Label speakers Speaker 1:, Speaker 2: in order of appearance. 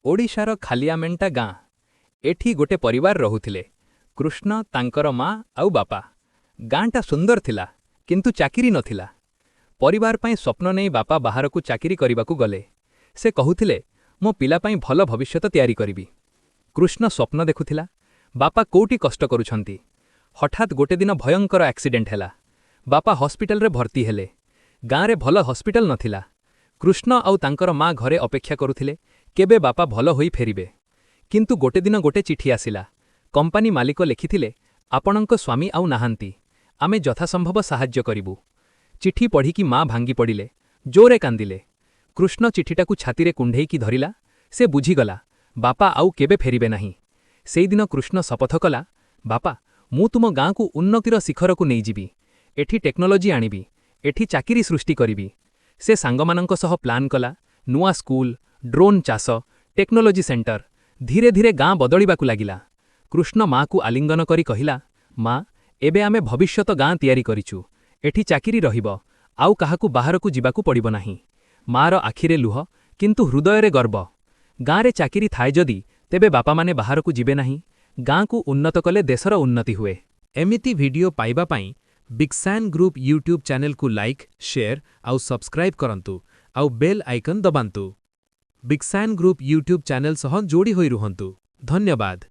Speaker 1: ओडिशार खालियामेंटा गाँ। एठी गोटे परिवार रहुथिले। कृष्ण तांकर माँ आउ बापा। गाँटा सुंदर थिला, किंतु चाकिरी नथिला। परिवार पाई स्वप्न नहीं बापा बाहर को चाकिरी करिबाकू गले। से कहुथिले मो पिला पाई भल भविष्यत तैयारी करिबी। कृष्ण स्वप्न देखुथिला बापा कोउटी कष्ट करुछंती। हठात गोटे दिन भयंकर एक्सीडेंट हैला। बापा हॉस्पिटल रे भर्ती हेले। गाँ रे भल हॉस्पिटल नथिला। कृष्ण आउ तांकर माँ घरे अपेक्षा करुथिले केबे बापा भल होई फेरिबे। किंतु गोटे दिन गोटे चिठी आसिला। कंपानी मालिक लिखिथिले आपणंक स्वामी आउ नाहांती, आमे यथासंभव साहाय्य करिबु। चिठी पढ़िकी माँ भांगी पड़िले, जोरे कांदिले। कृष्ण चिठीटाकू छातीरे कुंढेईकी धरिला। से बुझीगला बापा आउ केबे फेरिबे नाही। सेई दिन कृष्ण शपथ कला, बापा मु तुम गाँ को उन्नतिर शिखरकू नहीं जीबी। एठी टेक्नोलोजी आनिबी, एठी चाकिरी सृष्टि करिबी। से सांगमानंक सह प्लान कला, नुआ स्कूल, ड्रोन चाष, टेक्नोलोजी सेंटर। धीरे धीरे गाँ बदलिबाकू लागिला। कृष्ण माँ को आलिंगन करी कहिला, माँ एबे आमे भविष्यत गाँ तैयारी करिचु। एठी चाकिरी रहिब, आउ काहाकू बाहरकू जिबाकू पड़िब नाही। मार आखिरे लुह, किंतु हृदୟରେ गर्व। गाँ रे चाकिरी थाए जदि तेबे बापा माने बाहरकू जिबे नाही। गाँ को उन्नत कले देशर उन्नति हुए। एमिति वीडियो पाइबा पाई big Sain group YouTube channel को लाइक, शेयर आउ सब्सक्राइब करंतु आउ बेल आइकन दबांतु। Big Sain group YouTube channel सह जोड़ी होई रुहंतु। धन्यवाद।